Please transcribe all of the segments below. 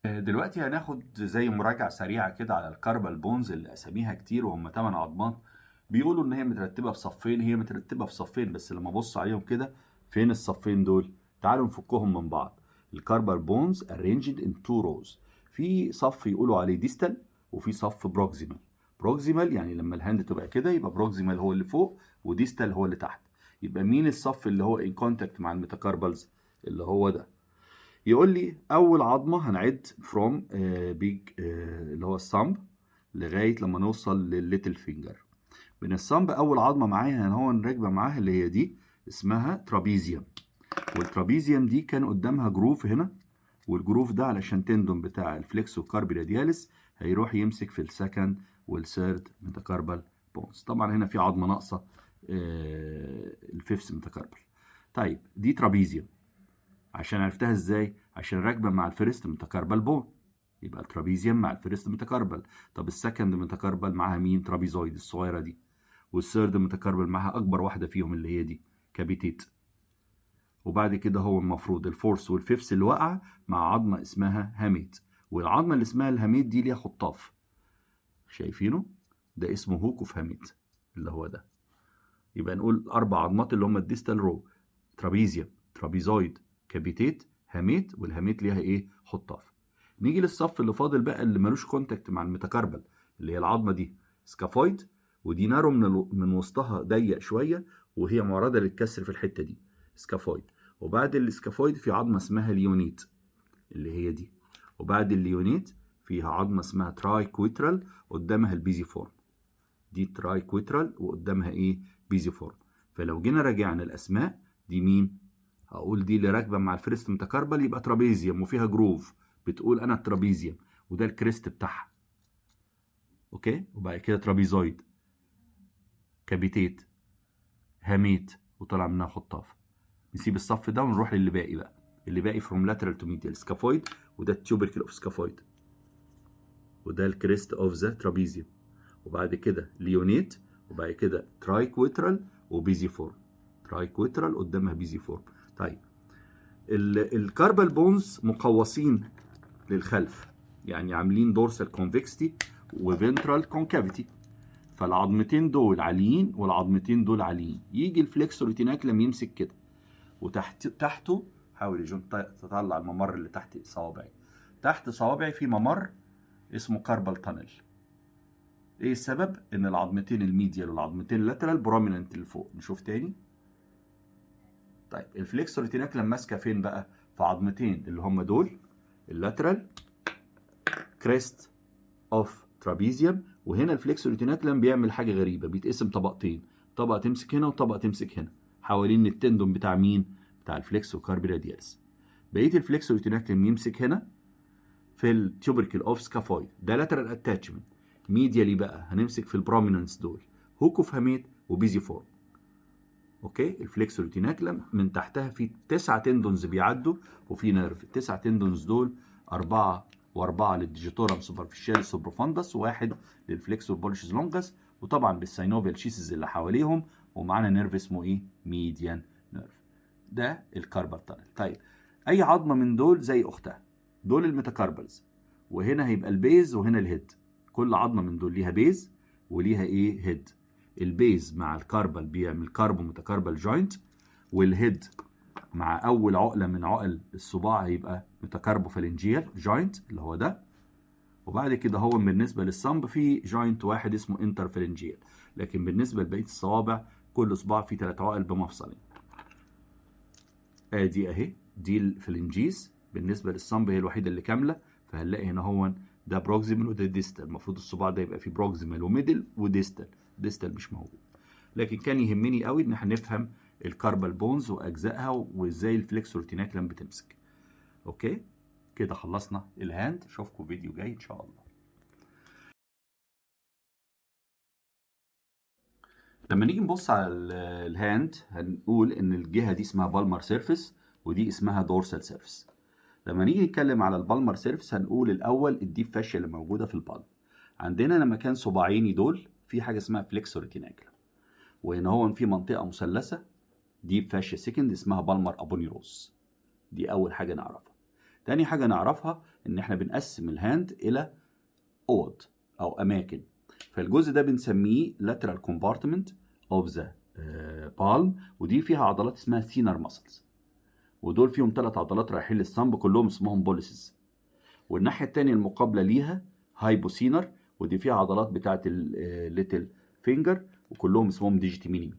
دلوقتي هناخد زي مراجعة سريعة كده على الكاربال بونز اللي أساميها كتير وهم 8 عظمات. بيقولوا إن هي مترتبة في صفين، هي مترتبة في صفين، بس لما أبص عليهم كده فين الصفين دول؟ تعالوا نفكهم من بعض. الكاربال بونز arranged in two rows. في صف يقولوا عليه ديستال وفي صف بروكسيمال. بروكسيمال يعني لما الهاند تبقى كده يبقى بروكسيمال هو اللي فوق وديستال هو اللي تحت. يبقى مين الصف اللي هو in contact مع الميتاكاربالز؟ اللي هو ده. يقول لي اول عظمه هنعد فروم بيج اللي هو الصمب لغايه لما نوصل للليتل فينجر. من الصمب اول عظمه معايا هو راكبه معاها اللي هي دي اسمها ترابيزيوم. والترابيزيوم دي كان قدامها جروف هنا، والجروف ده علشان تندون بتاع الفليكسو كاربي رادياليس هيروح يمسك في السكند والثيرد ميتاكاربال بونز. طبعا هنا في عظمه ناقصه، الفيفث ميتاكاربال. طيب دي ترابيزيوم. عشان عرفتها ازاي؟ عشان راكبه مع الفيرست متكربل بون، يبقى الترابيزيوم مع الفيرست متكربل. طب السكند متكربل معاها مين؟ ترابيزويد الصغيره دي. والثيرد متكربل معاها اكبر واحده فيهم اللي هي دي كابيتيت. وبعد كده هو المفروض الفورس والفيفث اللي وقع مع عظمه اسمها هاميت، والعظمه اللي اسمها الهاميت دي ليها خطاف شايفينه؟ ده اسمه هوك اوف هاميت اللي هو ده. يبقى نقول الاربع عظمات اللي هم الديستال رو: ترابيزيوم، ترابيزويد، كابيتيت، هاميت، والهاميت ليها ايه؟ خطاف. نيجي للصف اللي فاضل بقى اللي ملوش كونتاكت مع الميتاكاربل، اللي هي العظمه دي سكافويد، ودي نارو من وسطها ضيق شويه وهي معرضه للكسر في الحته دي، سكافويد. وبعد السكافويد في عظمه اسمها ليونيت اللي هي دي. وبعد الليونيت فيها عظمه اسمها تراي كويترال قدامها البيزي فورم. دي تراي كويترال وقدامها ايه؟ بيزي فورم. فلو جينا راجعنا الاسماء دي مين؟ هقول دي اللي راكبه مع الفيرست متكربل يبقى ترابيزيوم وفيها جروف، بتقول انا الترابيزيوم وده الكريست بتاعها. اوكي. وبعد كده ترابيزويد، كابيتيت، هاميت، وطلع منها خطاف. نسيب الصف ده ونروح للي باقي بقى. اللي باقي فروم لاترال تو ميديال سكافويد، وده التيوبركل اوف سكافويد، وده الكريست اوف ذا ترابيزيوم. وبعد كده ليونيت، وبعد كده تراي كويترال وبيزي فورم. تراي كويترال قدامها بيزي فورم. طيب الكاربال بونز مقوسين للخلف، يعني عاملين دورسال كونفكستي وفنترال كونكافيتي. فالعظمتين دول عاليين والعظمتين دول عاليين. يجي الفليكسور ريتيناكلم يمسك كده، تحته حاول يا جون تطلع الممر اللي تحت صوابعي. تحت صوابعي في ممر اسمه كاربال تانل. ايه السبب؟ ان العظمتين الميديال والعظمتين اللاترال بروميننت اللي فوق. نشوف تاني. طيب الفليكسور ريتيناكلم ماسكه فين بقى؟ في عظمتين اللي هم دول اللاترال كريست اوف ترابيزيوم. وهنا الفليكسور ريتيناكلم بيعمل حاجه غريبه، بيتقسم طبقتين، طبقه تمسك هنا وطبقه تمسك هنا حوالين التندون بتاع مين؟ بتاع الفليكسور كاربي راديالس. بقيه الفليكسور ريتيناكلم يمسك هنا في التوبركل اوف سكافويد، ده لاترال اتاتشمنت. ميديالي بقى هنمسك في البروميننس دول هوك اوف هاميت وبيزي فورم. اوكي. الفليكسور ريتيناكلم من تحتها في 9 تندونز بيعدوا وفي نيرف. ال9 تندونز دول 4 و4 للديجيتورم سوبرفيشال سوبروفاندس، وواحد للفليكسور بولشز لونجس، وطبعا بالساينوفيال شيسز اللي حواليهم. ومعانا نيرف اسمه ايه؟ ميديان نيرف. ده الكاربال تانل. طيب اي عظمه من دول زي اختها، دول الميتاكاربلز، وهنا هيبقى البيز وهنا الهيد. كل عظمه من دول ليها بيز وليها ايه؟ هيد. البيز مع الكاربال بيعمل كاربو ميتاكاربال جوينت، والهيد مع اول عقله من عقل الصباع هيبقى ميتاكاربو فالنجيال جوينت اللي هو ده. وبعد كده هو بالنسبه للصمب في جوينت واحد اسمه انتر فالنجيال. لكن بالنسبه لبقيه الصوابع كل صباع فيه 3 عقل بمفصلين. ادي اهي دي الفلنجيز. بالنسبه للصمب هي الوحيده اللي كامله. فهنلاقي هنا هو ده بروكسيمال وده ديستال. المفروض الصباع ده يبقى فيه بروكسيمال وميدل وديستال. ديستال مش موجود. لكن كان يهمني قوي ان احنا نفهم الكاربال بونز واجزائها وازاي الفليكسور ريتيناكلم بتمسك. اوكي كده خلصنا الهاند. اشوفكم فيديو جاي ان شاء الله. لما نيجي نبص على الهاند هنقول ان الجهه دي اسمها بالمر سيرفيس ودي اسمها دورسال سيرفيس. لما نيجي نتكلم على البالمر سيرفيس هنقول الاول الديب فاشيا اللي موجوده في البالم. عندنا لما كان صباعيني دول في حاجه اسمها فليكسور ريتيناكلم، وهنا هو في منطقه مثلثه ديب فاشيا سيكند اسمها بالمر ابونيروس. دي اول حاجه نعرفها. تاني حاجه نعرفها ان احنا بنقسم الهاند الى اوض او اماكن. فالجزء ده بنسميه lateral compartment of the palm، ودي فيها عضلات اسمها سينر ماسلز، ودول فيهم 3 عضلات رايحين للصنب كلهم اسمهم بوليسز. والناحيه الثانيه المقابله ليها هايبوسينر، ودي فيها عضلات بتاعه الليتل فينجر وكلهم اسمهم ديجيتي مينيمي.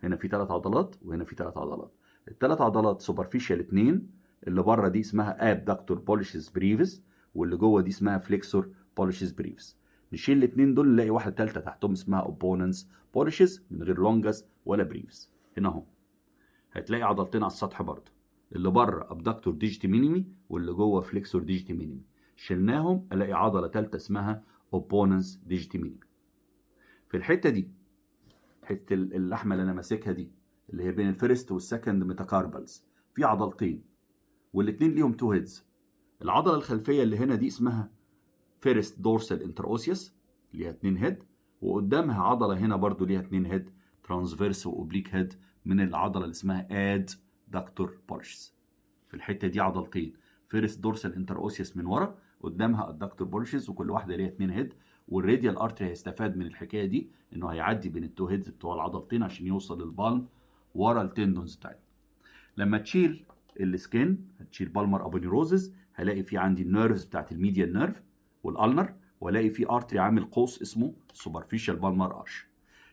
هنا في 3 عضلات وهنا في 3 عضلات. ال3 عضلات سوبرفيشال 2، اللي بره دي اسمها ابدكتور بوليشز بريفس، واللي جوه دي اسمها فليكسور بوليشز بريفس. نشيل الاثنين دول نلاقي واحده ثالثه تحتهم اسمها اوبوننس بوليشز من غير لونجس ولا بريفس. هنا اهو هتلاقي عضلتين على السطح برضه، اللي بره ابدكتور ديجيتي مينيمي واللي جوه فليكسور ديجيتي مينيمي. شلناهم الاقي عضله ثالثه اسمها اوبوننس ديجيتي مينيمي. في الحته دي، حته اللحمه اللي انا ماسكها دي اللي هي بين الفيرست والسكند ميتاكاربلز، في عضلتين والاثنين ليهم 2 هيدز. العضله الخلفيه اللي هنا دي اسمها فيرست دورسال انتروسيوس ليها 2 هيد، وقدامها عضله هنا برضو ليها 2 هيد ترانسفيرس واوبليك هيد من العضله اللي اسمها اد دكتور بولشز. في الحته دي عضلتين، فيرست دورسال انتروسيوس من ورا، قدامها الدكتور بولشز، وكل واحده ليها 2 هيد. والراديال ارتري هيستفاد من الحكايه دي انه هيعدي بين ال2 هيدز بتوع العضلتين عشان يوصل للبالم ورا التندونز بتاعتنا. لما تشيل السكين هتشيل بالمر ابونيروزز، هلاقي في عندي النيرفز بتاعت الميديال نيرف والالنر، والاقي في ارتري عامل قوس اسمه سوبرفيشال بالمر ارش.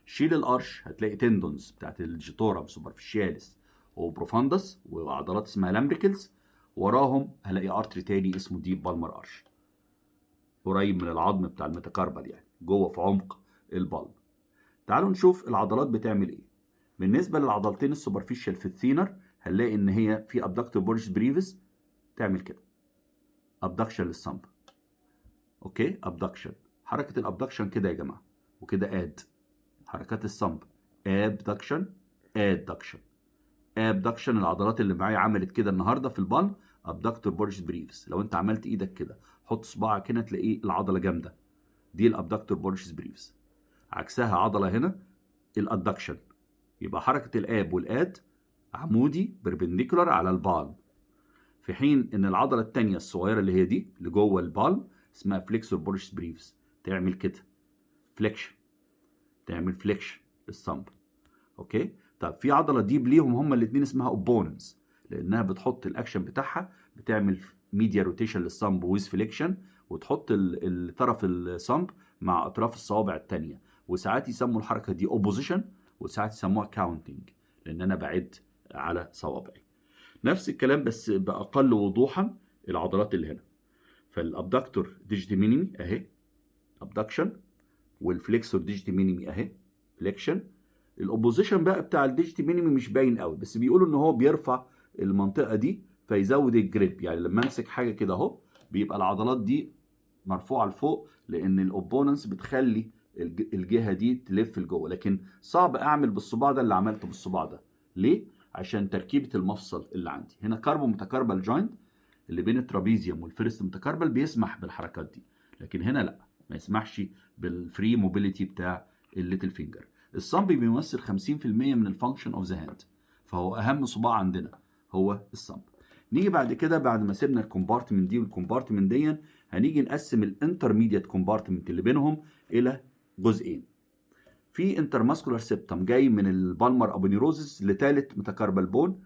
شيل الارش هتلاقي تندونز بتاعت الجيتورم سوبرفيشاليس وبروفاندس وعضلات اسمها لامبريكلز، وراهم هلاقي ارتري تاني اسمه ديب بالمر ارش قريب من العظم بتاع الميتاكاربال، يعني جوه في عمق البالم. تعالوا نشوف العضلات بتعمل ايه. بالنسبه للعضلتين السوبرفيشال في الثينر هنلاقي ان هي في ابدكتور بولش بريفس تعمل كده ابدكشن للصنب. اوكي، ابدكشن، حركه الابدكشن كده يا جماعه، وكده اد حركات الصنب، ابدكشن ادكشن ابدكشن. العضلات اللي معايا عملت كده النهارده في البالم ابدكتور بولش بريفس. لو انت عملت ايدك كده حط صباعك هنا تلاقيه العضله جامده، دي الابدكتور بولش بريفس. عكسها عضله هنا الادكشن، يبقى حركه الاب والاد عمودي بربنديكولار على البالم، في حين ان العضله الثانيه الصغيره اللي هي دي اللي جوه البالم اسمها فليكسور بولش بريفس، تعمل كده فليكشن، تعمل فليكشن للصنب. اوكي، طب في عضله ديب ليهم هما الاثنين اسمها اوبوننس، لانها بتحط الاكشن بتاعها بتعمل ميديا روتيشن للصنب ويز فليكشن، وتحط الطرف الصنب مع اطراف الصوابع الثانيه، وساعات يسموا الحركه دي اوبوزيشن وساعات يسموها كاونتنج لان انا بعد على صوابعي. نفس الكلام بس باقل وضوحا العضلات اللي هنا. فالابدكتور ديجيتي مينيمي اهي ابدكشن، والفليكسور ديجيتي مينيمي اهي فليكشن. الاوبوزيشن بقى بتاع الديجيتي مينيمي مش باين قوي، بس بيقولوا ان هو بيرفع المنطقه دي فيزود الجريب، يعني لما امسك حاجه كده اهو بيبقى العضلات دي مرفوعه لفوق، لان الاوبوننس بتخلي الجهه دي تلف لجوه. لكن صعب اعمل بالصباع ده اللي عملته بالصباع ده. ليه؟ عشان تركيبه المفصل اللي عندي هنا كاربو متكاربال جوينت اللي بين الترابيزيوم والفيرست متكاربال بيسمح بالحركات دي، لكن هنا لا، ما يسمحش بالفري موبيليتي بتاع الليتل فينجر. الصنب بيمثل 50% من الفانكشن اوف ذا هاند، فهو اهم صباع عندنا هو الصنب. نيجي بعد كده بعد ما سيبنا الكومبارتمنت دي والكومبارتمنت دي، هنيجي نقسم الانترميديت كومبارتمنت اللي بينهم الى جزئين. في انترماسكولار سيبتم جاي من البالمر ابونيروزس لثالث متكاربال بون،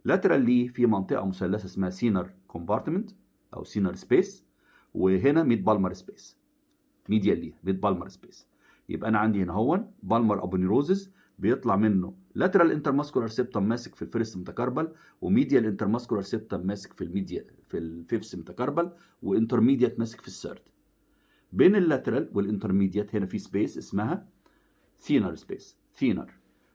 لاترال ليه في منطقه مثلثه اسمها سينر كومبارتمنت او سينر سبيس، وهنا ميد بالمر سبيس، ميديال ليه ميد بالمر سبيس. يبقى انا عندي هنا هو بالمر ابونيروزس بيطلع منه لاترال انترماسكولار سيبتم ماسك في الفيرست متكاربل، وميديال انترماسكولار سيبتم ماسك في الميديا في الفيفث متكاربل، وانترميديات ماسك في الثيرد. بين اللاترال والانترميديات هنا في سبيس اسمها ثينر سبيس ثينر،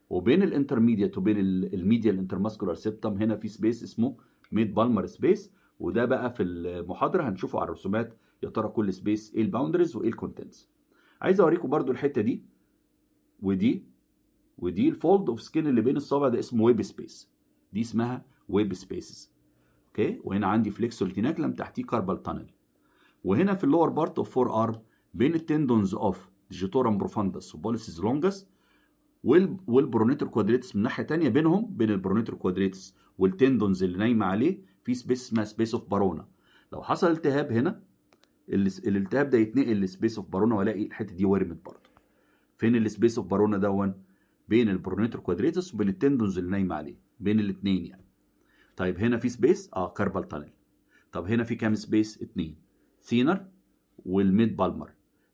وبين الانترميديات وبين الميديال انترماسكولار سيبتم هنا في سبيس اسمه ميد بالمر سبيس. وده بقى في المحاضره هنشوفه على الرسومات يا ترى كل سبيس ايه الباوندريز وايه الكونتنتس. عايز اوريكم برضو الحته دي ودي الفولد اوف سكين اللي بين الصابع ده اسمه ويب سبيس، دي اسمها ويب سبيسز. اوكي، وهنا عندي فليكسور تيناكلم تحتيه كاربال تانل، وهنا في اللور بارت اوف فور ارم بين التندونز اوف ديجيتورم بروفاندس وبوليسيس لونجس والبرونيتور كوادريتس من ناحيه ثانيه، بين البرونيتور كوادريتس والتندونز اللي نايمه عليه في سبيس اسمها سبيس اوف بارونا. لو حصل التهاب هنا، الالتهاب ده يتنقل لسبيس اوف بارونا، والاقي الحته دي ورمت برضه. فين السبيس اوف بارونا دون؟ بين البرونيتور كوادريتس وبين التندونز اللي نايمه عليه، بين الاثنين يعني. طيب هنا في سبيس كاربال تانل. طب هنا في كام سبيس؟ 2، ثينر والميد بالمر.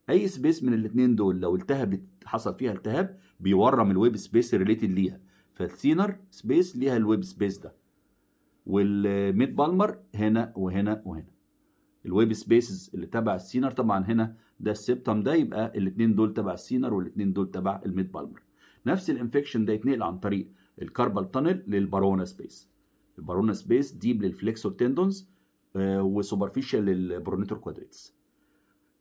اي سبيس من الاثنين دول لو التهبت، حصل فيها التهاب، بيورم الويب سبيس ريليتد ليها. فالثينر سبيس ليها الويب سبيس ده، والميد بالمر هنا وهنا وهنا. الويب سبيسز اللي تبع السينر طبعا هنا ده السبتم ده، يبقى الاثنين دول تبع السينر والاثنين دول تبع الميد بالمر. نفس الانفكشن ده يتنقل عن طريق الكاربال تانل للبارونا سبيس. البارونا سبيس ديب للفليكسور تندونز وسوبرفيشال للبرونيتور كوادريتس.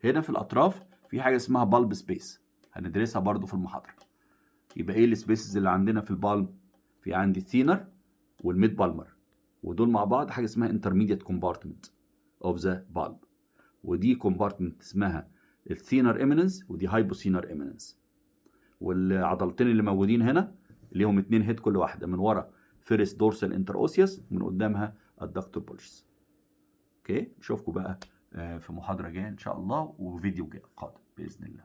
هنا في الاطراف في حاجه اسمها بالب سبيس، هندرسها برضو في المحاضره. يبقى ايه السبيسز اللي عندنا في البالب؟ في عندي الثينر والميد بالمر، ودول مع بعض حاجه اسمها انترميديت كومبارتمنت اوف ذا بالب، ودي كومبارتمنت اسمها الثينر ايميننس ودي هايبوثينر ايميننس. والعضلتين اللي موجودين هنا ليهم 2 هيد كل واحده، من ورا فيرست دورسال انتر اوسيوس، من قدامها الدكتور بولشس. اوكي، نشوفكم بقى في محاضره جايه ان شاء الله، وفيديو جاي قادم باذن الله.